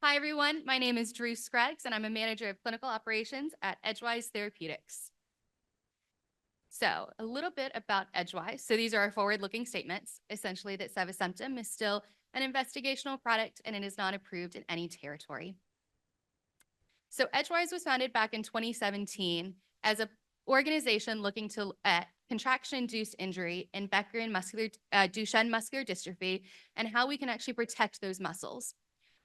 Hi, everyone. My name is Drew Scruggs, and I'm a manager of clinical operations at Edgewise Therapeutics. So a little bit about Edgewise. So these are our forward-looking statements, essentially that sevasemten is still an investigational product and it is not approved in any territory. So Edgewise was founded back in 2017 as an organization looking at contraction-induced injury in Becker and Duchenne muscular dystrophy and how we can actually protect those muscles.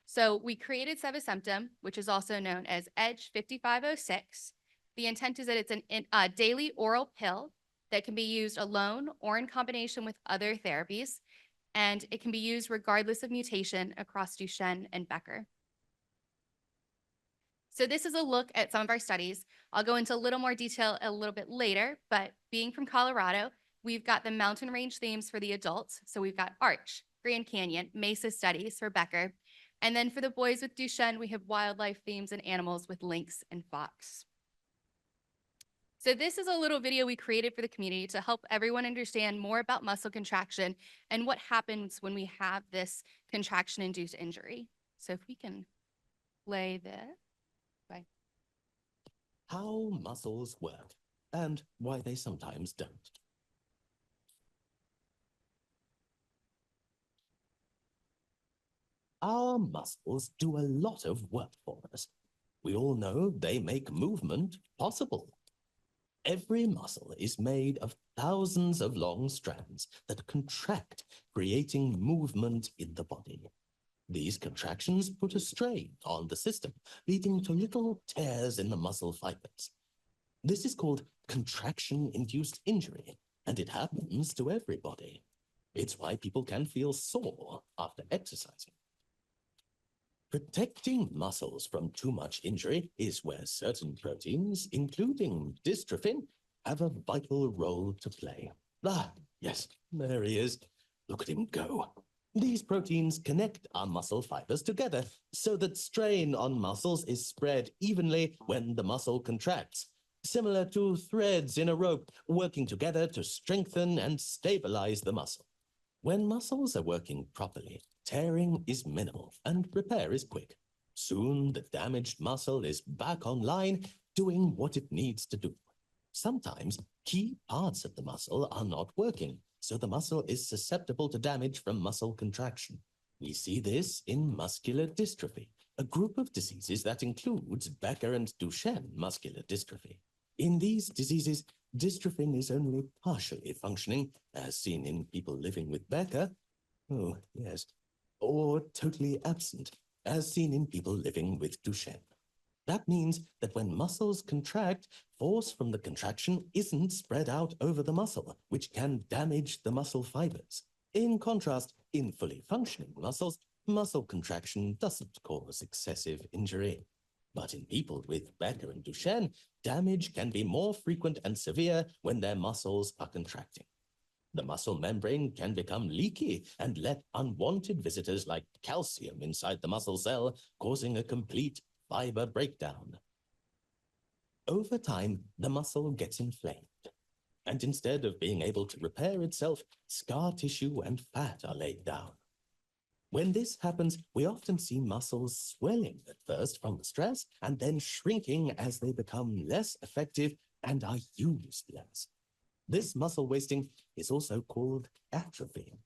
So we created sevasemten, which is also known as Edge 5506. The intent is that it's a daily oral pill that can be used alone or in combination with other therapies, and it can be used regardless of mutation across Duchenne and Becker. So this is a look at some of our studies. I'll go into a little more detail a little bit later, but being from Colorado, we've got the mountain range themes for the adults. So we've got Arch, Grand Canyon, Mesa studies for Becker. And then for the boys with Duchenne, we have wildlife themes and animals with lynx and fox. So this is a little video we created for the community to help everyone understand more about muscle contraction and what happens when we have this contraction-induced injury. So if we can play this. Bye. How muscles work and why they sometimes don't. Our muscles do a lot of work for us. We all know they make movement possible. Every muscle is made of thousands of long strands that contract, creating movement in the body. These contractions put a strain on the system, leading to little tears in the muscle fibers. This is called contraction-induced injury, and it happens to everybody. It's why people can feel sore after exercising. Protecting muscles from too much injury is where certain proteins, including dystrophin, have a vital role to play. Ah, yes, there he is. Look at him go. These proteins connect our muscle fibers together so that strain on muscles is spread evenly when the muscle contracts, similar to threads in a rope working together to strengthen and stabilize the muscle. When muscles are working properly, tearing is minimal and repair is quick. Soon, the damaged muscle is back online, doing what it needs to do. Sometimes, key parts of the muscle are not working, so the muscle is susceptible to damage from muscle contraction. We see this in muscular dystrophy, a group of diseases that includes Becker and Duchenne muscular dystrophy. In these diseases, dystrophin is only partially functioning, as seen in people living with Becker. Oh, yes. Or totally absent, as seen in people living with Duchenne. That means that when muscles contract, force from the contraction isn't spread out over the muscle, which can damage the muscle fibers. In contrast, in fully functioning muscles, muscle contraction doesn't cause excessive injury. But in people with Becker and Duchenne, damage can be more frequent and severe when their muscles are contracting. The muscle membrane can become leaky and let unwanted visitors like calcium inside the muscle cell, causing a complete fiber breakdown. Over time, the muscle gets inflamed, and instead of being able to repair itself, scar tissue and fat are laid down. When this happens, we often see muscles swelling at first from the stress and then shrinking as they become less effective and are used less. This muscle wasting is also called atrophy.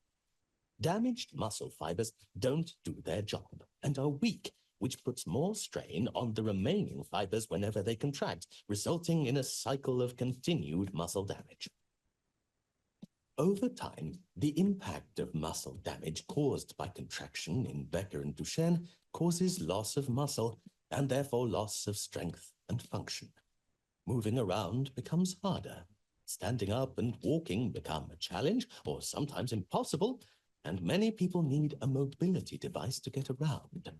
Damaged muscle fibers don't do their job and are weak, which puts more strain on the remaining fibers whenever they contract, resulting in a cycle of continued muscle damage. Over time, the impact of muscle damage caused by contraction in Becker and Duchenne causes loss of muscle and therefore loss of strength and function. Moving around becomes harder. Standing up and walking become a challenge or sometimes impossible, and many people need a mobility device to get around.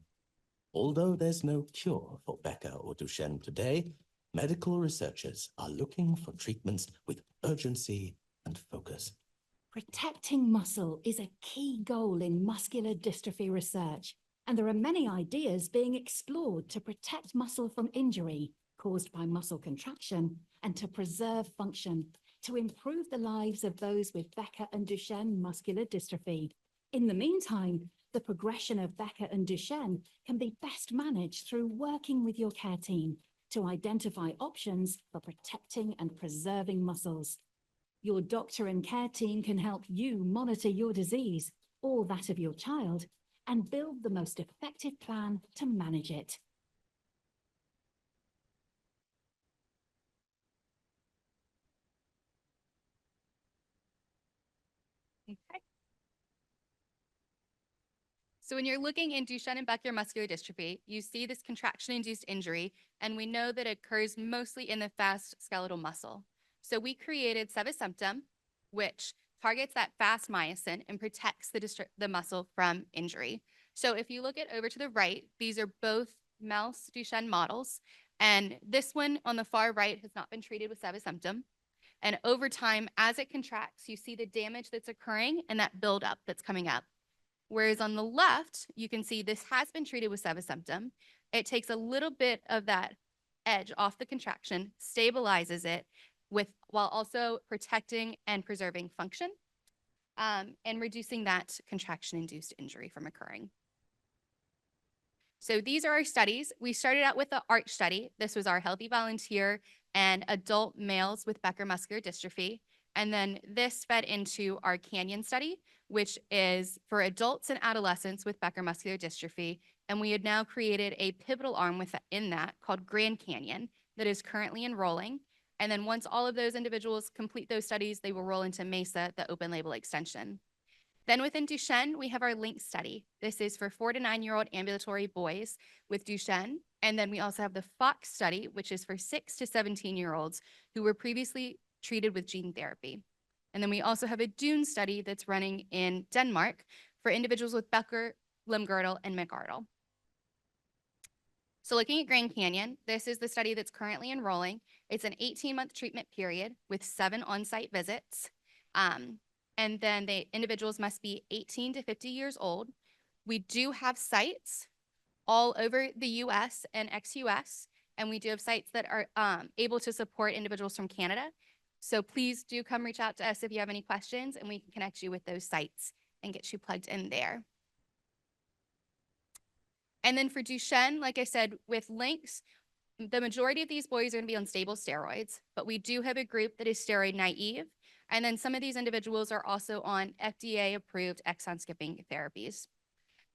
Although there's no cure for Becker or Duchenne today, medical researchers are looking for treatments with urgency and focus. Protecting muscle is a key goal in muscular dystrophy research, and there are many ideas being explored to protect muscle from injury caused by muscle contraction and to preserve function, to improve the lives of those with Becker and Duchenne muscular dystrophy. In the meantime, The progression of Becker and Duchenne can be best managed through working with your care team to identify options for protecting and preserving muscles. Your doctor and care team can help you monitor your disease or that of your child and build the most effective plan to manage it. Okay. So when you're looking in Duchenne and Becker muscular dystrophy, you see this contraction-induced injury, and we know that it occurs mostly in the fast skeletal muscle. So we created sevasemten, which targets that fast myosin and protects the muscle from injury. So if you look at over to the right, these are both mouse Duchenne models, and this one on the far right has not been treated with sevasemten. And over time, as it contracts, you see the damage that's occurring and that buildup that's coming up. Whereas on the left, you can see this has been treated with sevasemten. It takes a little bit of that edge off the contraction, stabilizes it while also protecting and preserving function and reducing that contraction-induced injury from occurring. So these are our studies. We started out with the ARCH study. This was our healthy volunteer and adult males with Becker muscular dystrophy. And then this fed into our Canyon study, which is for adults and adolescents with Becker muscular dystrophy. And we had now created a pivotal arm within that called Grand Canyon that is currently enrolling. And then once all of those individuals complete those studies, they will roll into MESA, the open label extension. Then within Duchenne, we have our LINK study. This is for 4 to 9-year-old ambulatory boys with Duchenne. And then we also have the FOX study, which is for 6 to 17-year-olds who were previously treated with gene therapy. And then we also have a DUNE study that's running in Denmark for individuals with Becker, limb-girdle, and McArdle. So looking at Grand Canyon, this is the study that's currently enrolling. It's an 18-month treatment period with 7 on-site visits. And then the individuals must be 18 to 50 years old. We do have sites all over the US and ex-US, and we do have sites that are able to support individuals from Canada. So please do come reach out to us if you have any questions, and we can connect you with those sites and get you plugged in there. And then for Duchenne, like I said, with links, the majority of these boys are going to be on stable steroids, but we do have a group that is steroid naive. And then some of these individuals are also on FDA-approved exon skipping therapies.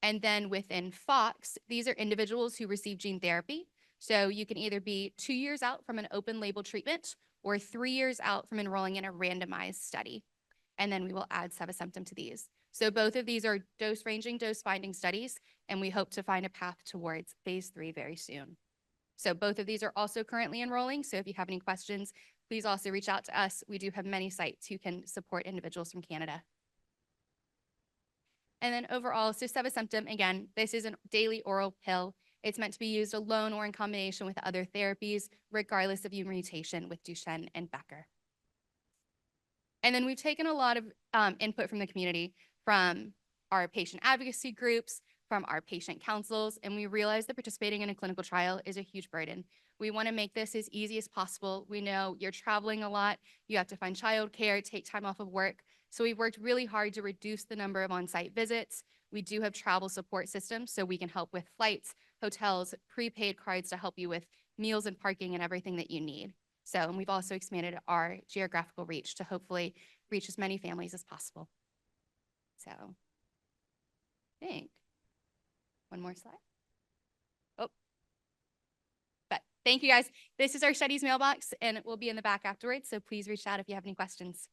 And then within FOX, these are individuals who receive gene therapy. So you can either be 2 years out from an open label treatment or 3 years out from enrolling in a randomized study. And then we will add sevasemten to these. So both of these are dose-ranging, dose-finding studies, and we hope to find a path towards phase 3 very soon. So both of these are also currently enrolling. So if you have any questions, please also reach out to us. We do have many sites who can support individuals from Canada. And then overall, so sevasemten, again, this is a daily oral pill. It's meant to be used alone or in combination with other therapies, regardless of your mutation with Duchenne and Becker. And then we've taken a lot of input from the community, from our patient advocacy groups, from our patient councils, and we realize that participating in a clinical trial is a huge burden. We want to make this as easy as possible. We know you're traveling a lot, you have to find childcare, take time off of work. So we've worked really hard to reduce the number of on-site visits. We do have travel support systems, so we can help with flights, hotels, prepaid cards to help you with meals and parking and everything that you need. So, and we've also expanded our geographical reach to hopefully reach as many families as possible. So, I think one more slide. Oh, but thank you guys. This is our studies mailbox, and it will be in the back afterwards. So please reach out if you have any questions.